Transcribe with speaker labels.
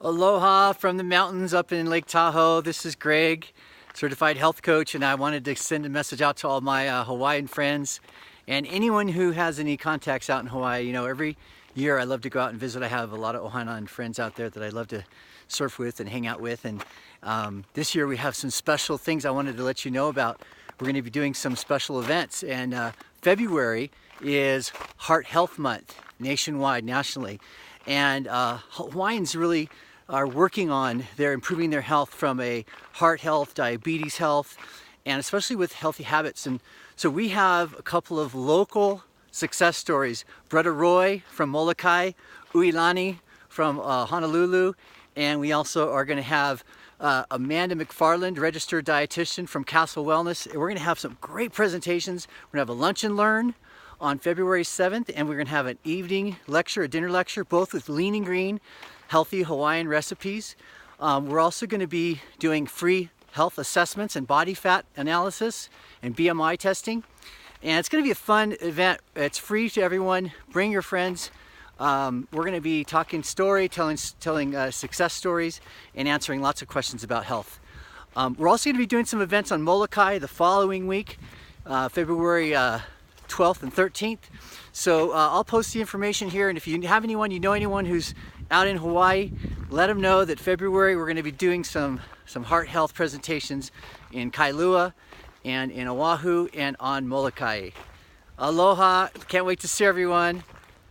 Speaker 1: Aloha from the mountains up in Lake Tahoe. This is Greg, certified health coach, and I wanted to send a message out to all my Hawaiian friends and anyone who has any contacts out in Hawaii. You know, every year I love to go out and visit. I have a lot of Ohana friends out there that I love to surf with and hang out with, and this year we have some special things I wanted to let you know about. We're going to be doing some special events, and February is Heart Health Month nationally, and Hawaiians really are working on improving their health from a heart health, diabetes health, and especially with healthy habits. And so we have a couple of local success stories. Brother Roy from Molokai, Uilani from Honolulu, and we also are going to have Amanda McFarland, registered dietitian from Castle Wellness. And we're going to have some great presentations. We're going to have a lunch and learn on February 7th, and we're going to have an evening lecture, a dinner lecture, both with lean and green, healthy Hawaiian recipes. We're also going to be doing free health assessments and body fat analysis and BMI testing. And it's going to be a fun event. It's free to everyone. Bring your friends. We're going to be talking telling success stories, and answering lots of questions about health. We're also going to be doing some events on Molokai the following week, February 12th and 13th. So I'll post the information here, and if you have anyone, you know anyone who's out in Hawaii, let them know that February we're going to be doing some heart health presentations in Kailua and in Oahu and on Molokai. Aloha, can't wait to see everyone.